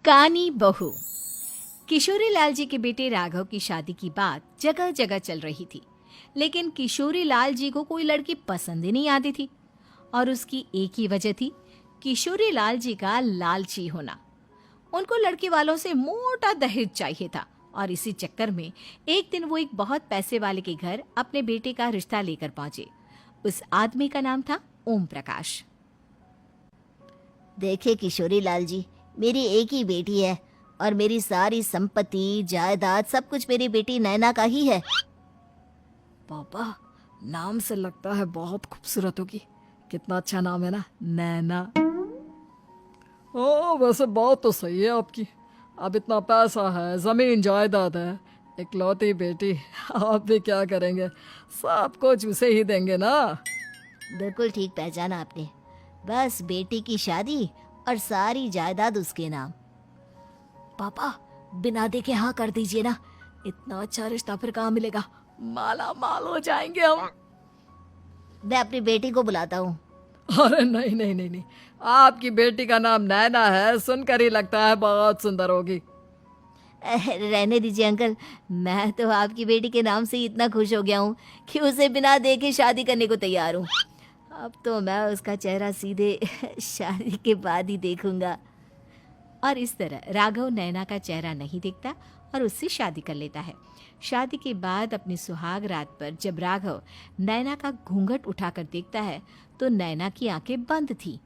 कानी बहू। किशोरी लाल जी के बेटे राघव की शादी की बात जगह जगह चल रही थी, लेकिन किशोरी लाल जी को कोई लड़की पसंद ही नहीं आती थी। और उसकी एक ही वजह थी, किशोरी लाल जी का लालची होना। उनको लड़की वालों से मोटा दहेज चाहिए था और इसी चक्कर में एक दिन वो एक बहुत पैसे वाले के घर अपने बेटे का रिश्ता लेकर पहुंचे। उस आदमी का नाम था ओम प्रकाश। देखे किशोरी लाल जी, मेरी एक ही बेटी है और मेरी सारी संपत्ति जायदाद सब कुछ मेरी बेटी नैना का ही है। पापा, नाम से लगता है बहुत खूबसूरत होगी। कितना अच्छा नाम है ना, नैना। ओ, वैसे बात तो सही है आपकी। अब इतना पैसा है, जमीन जायदाद है, इकलौती बेटी, आप भी क्या करेंगे? सब कुछ उसे ही देंगे ना। बिल्कुल ठीक पहचाना आपने। बस बेटी की शादी और सारी जायदाद उसके नाम। पापा, बिना देखे हाँ कर दीजिए ना। इतना अच्छा रिश्ता फिर कहाँ मिलेगा? माला माल हो जाएंगे हम। मैं अपनी बेटी को बुलाता हूँ। अरे नहीं नहीं नहीं नहीं, आपकी बेटी का नाम नैना है, सुनकर ही लगता है बहुत सुंदर होगी। रहने दीजिए अंकल, मैं तो आपकी बेटी के नाम से ही इतना खुश हो गया हूँ कि उसे बिना देखे शादी करने को तैयार हूँ। अब तो मैं उसका चेहरा सीधे शादी के बाद ही देखूंगा। और इस तरह राघव नैना का चेहरा नहीं देखता और उससे शादी कर लेता है। शादी के बाद अपनी सुहाग रात पर जब राघव नैना का घूंघट उठाकर देखता है तो नैना की आंखें बंद थी।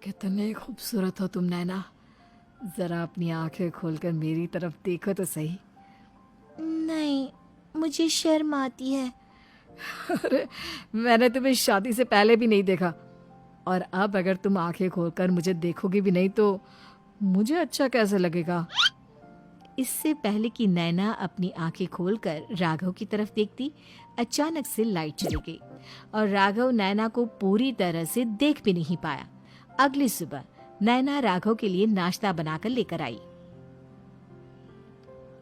कितनी खूबसूरत हो तुम नैना, जरा अपनी आंखें खोलकर मेरी तरफ देखो तो सही। नहीं, मुझे शर्म आती है। अरे, मैंने तुम्हें शादी से पहले भी नहीं देखा, और अब अगर तुम आंखें खोलकर मुझे देखोगी भी नहीं तो मुझे अच्छा कैसे लगेगा? इससे पहले कि नैना अपनी आंखें खोलकर राघव की तरफ देखती, अचानक से लाइट चली गई और राघव नैना को पूरी तरह से देख भी नहीं पाया। अगली सुबह नैना राघव के लिए नाश्ता बनाकर लेकर आई।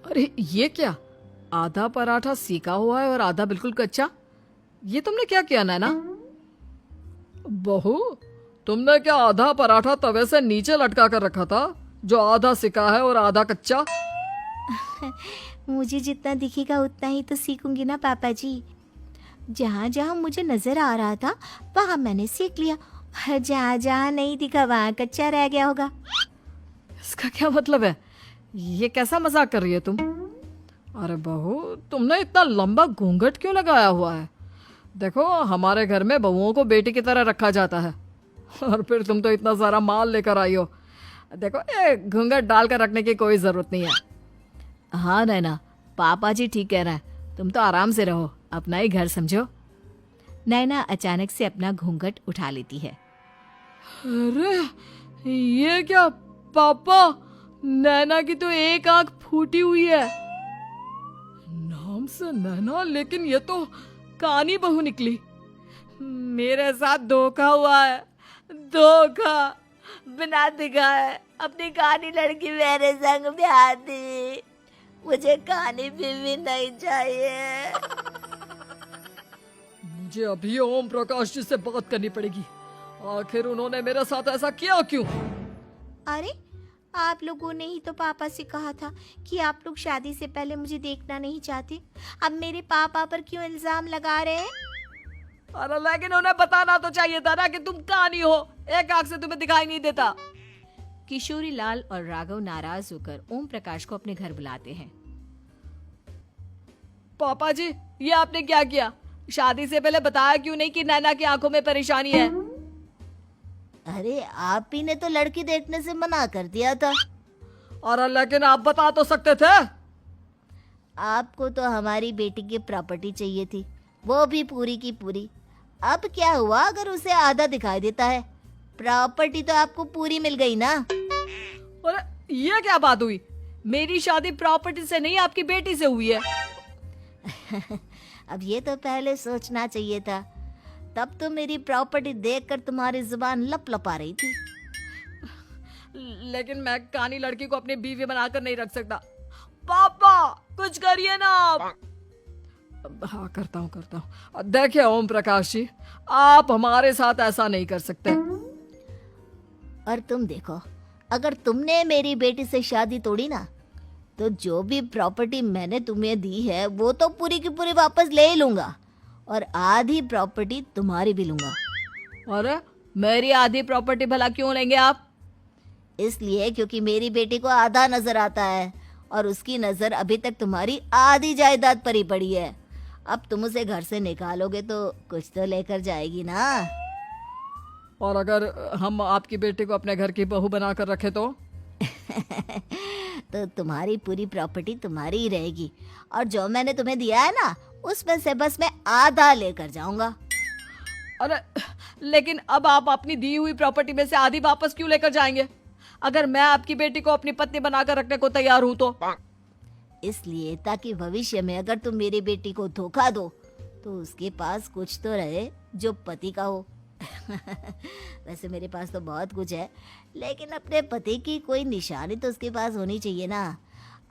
अरे ये क्या, आधा पराठा सीका हुआ है और आधा बिल्कुल कच्चा। ये तुमने क्या किया नैना? बहू, तुमने क्या आधा पराठा तवे से नीचे लटका कर रखा था, जो आधा सिका है और आधा कच्चा? मुझे जितना दिखेगा उतना ही तो सीखूंगी ना पापा जी। जहाँ जहाँ मुझे नजर आ रहा था वहाँ मैंने सीख लिया, जहाँ जहाँ नहीं दिखा वहाँ कच्चा रह गया होगा। इसका क्या मतलब है? ये कैसा मजाक कर रही है तुम? अरे बहू, तुमने इतना लंबा घूंघट क्यों लगाया हुआ है? देखो, हमारे घर में बहुओं को बेटी की तरह रखा जाता है, और फिर तुम तो इतना सारा माल लेकर आई हो। देखो, ये घूंघट डालकर रखने की कोई जरूरत नहीं है। हाँ नैना, पापा जी ठीक कह रहे हैं, तुम तो आराम से रहो, अपना ही घर समझो। नैना अचानक से अपना घूंघट उठा लेती है। अरे ये क्या पापा, नैना की तो एक आंख फूटी हुई है। नाम से नैना, लेकिन ये तो कानी बहू निकली। मेरे साथ धोखा हुआ है, धोखा। बिना दिखाए अपनी कानी लड़की मेरे संग ब्याह दी। मुझे कानी बीवी नहीं चाहिए। मुझे अभी ओम प्रकाश जी से बात करनी पड़ेगी। आखिर उन्होंने मेरे साथ ऐसा किया क्यों? अरे, आप लोगों ने ही तो पापा से कहा था कि आप लोग शादी से पहले मुझे देखना नहीं चाहते। अब मेरे पापा पर क्यों इल्जाम लगा रहे हैं? अरे लेकिन उन्हें बताना तो चाहिए था ना कि तुम कानी हो, एक आंख से तुम्हें दिखाई नहीं देता। किशोरी लाल और राघव नाराज होकर ओम प्रकाश को अपने घर बुलाते हैं। पापा जी, ये आपने क्या किया? शादी से पहले बताया क्यों नहीं कि नैना की आंखों में परेशानी है? अरे, आप ही ने तो लड़की देखने से मना कर दिया था। और लेकिन आप बता तो सकते थे। आपको तो हमारी बेटी की प्रॉपर्टी चाहिए थी, वो भी पूरी की पूरी। अब क्या हुआ अगर उसे आधा दिखाई देता है? प्रॉपर्टी तो आपको पूरी मिल गई ना। अरे ये क्या बात हुई? मेरी शादी प्रॉपर्टी से नहीं, आपकी बेटी से हुई है। अब ये तो पहले सोचना चाहिए था। तब तो मेरी प्रॉपर्टी देखकर तुम्हारी जुबान लप लप आ रही थी। लेकिन मैं कानी लड़की को अपनी बीवी बनाकर नहीं रख सकता। पापा, कुछ करिए ना आप। हाँ, करता हूँ। देखिए ओम प्रकाश जी, आप हमारे साथ ऐसा नहीं कर सकते। और तुम देखो, अगर तुमने मेरी बेटी से शादी तोड़ी ना, तो जो भी प्रॉपर्टी मैंने तुम्हें दी है वो तो पूरी की पूरी वापस ले ही लूंगा, और आधी प्रॉपर्टी तुम्हारी भी लूंगा। अरे मेरी आधी प्रॉपर्टी भला क्यों लेंगे आप? इसलिए क्योंकि मेरी बेटी को आधा नजर आता है और उसकी नजर अभी तक तुम्हारी आधी जायदाद पर ही पड़ी है। अब तुम उसे घर से निकालोगे तो कुछ तो लेकर जाएगी ना। और अगर हम आपकी बेटी को अपने घर की बहू बनाकर रखे तो? तो तुम्हारी पूरी प्रॉपर्टी तुम्हारी ही रहेगी, और जो मैंने तुम्हें दिया है ना, उसमें से बस मैं आधा लेकर जाऊंगा। अरे लेकिन अब आप अपनी दी हुई प्रॉपर्टी में से आधी वापस क्यों लेकर जाएंगे? अगर मैं आपकी बेटी को अपनी पत्नी बनाकर रखने को तैयार हूं तो? इसलिए ताकि भविष्य में अगर तुम मेरी बेटी को धोखा दो तो उसके पास कुछ तो रहे जो पति का हो। वैसे मेरे पास तो बहुत कुछ है, लेकिन अपने पति की कोई निशानी तो उसके पास होनी चाहिए ना।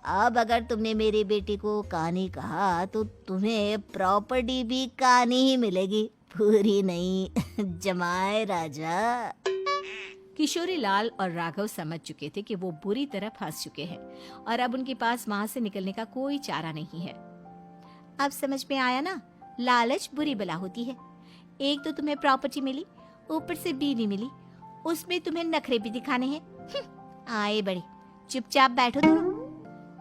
अब अगर तुमने मेरी बेटी को कानी कहा तो तुम्हें प्रॉपर्टी भी कानी ही मिलेगी, पूरी नहीं। जमाए राजा। किशोरी लाल और राघव समझ चुके थे कि वो बुरी तरह फंस चुके हैं और अब उनके पास वहां से निकलने का कोई चारा नहीं है। अब समझ में आया ना, लालच बुरी बला होती है। एक तो तुम्हें प्रॉपर्टी मिली, ऊपर से बीवी मिली, उसमें तुम्हें नखरे भी दिखाने हैं। आए बड़े, चुपचाप बैठो दोनों।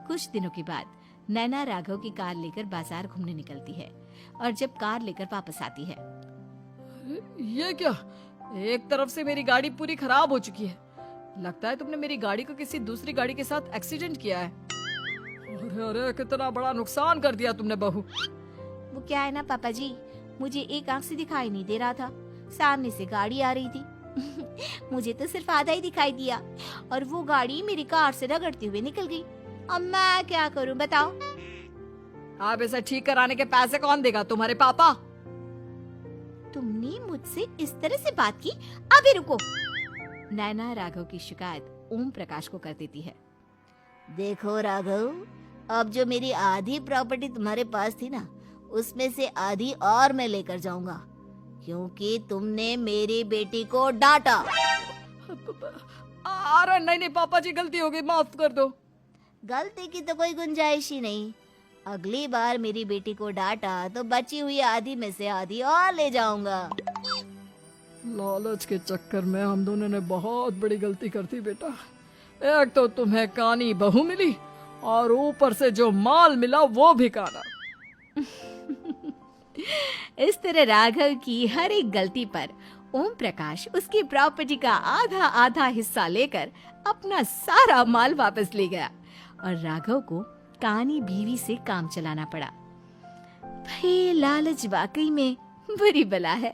कुछ दिनों के बाद नैना राघव की कार लेकर बाजार घूमने निकलती है और जब कार लेकर वापस आती है, ये क्या? एक तरफ से मेरी गाड़ी पूरी खराब हो चुकी है। लगता है तुमने मेरी गाड़ी को किसी दूसरी गाड़ी के साथ एक्सीडेंट किया है। अरे अरे कितना बड़ा नुकसान कर दिया तुमने बहू। वो क्या है ना पापा जी, मुझे एक आंख से दिखाई नहीं दे रहा था, सामने से गाड़ी आ रही थी। मुझे तो सिर्फ आधा ही दिखाई दिया और वो गाड़ी मेरी कार से रगड़ते हुए निकल गई। अब मैं क्या करूं बताओ? आप इसे ठीक कराने के पैसे कौन देगा? तुम्हारे पापा। तुमने मुझसे इस तरह से बात की? अभी रुको। नैना राघव की शिकायत ओम प्रकाश को कर देती है। देखो राघव, अब जो मेरी आधी प्रॉपर्टी तुम्हारे पास थी ना, उसमें से आधी और मैं लेकर जाऊंगा, क्योंकि तुमने मेरी बेटी को डांटा। अरे नहीं नहीं पापा जी, गलती हो गई, माफ कर दो। गलती की तो कोई गुंजाइश ही नहीं। अगली बार मेरी बेटी को डांटा तो बची हुई आधी में से आधी और ले जाऊंगा। लालच के चक्कर में हम दोनों ने बहुत बड़ी गलती कर दी बेटा। एक तो तुम्हें कानी बहू मिली और ऊपर से जो माल मिला वो भी काना। इस तरह राघव की हर एक गलती पर ओम प्रकाश उसकी प्रॉपर्टी का आधा आधा हिस्सा लेकर अपना सारा माल वापस ले गया और राघव को कानी बीवी से काम चलाना पड़ा। भाई लालच वाकई में बुरी बला है।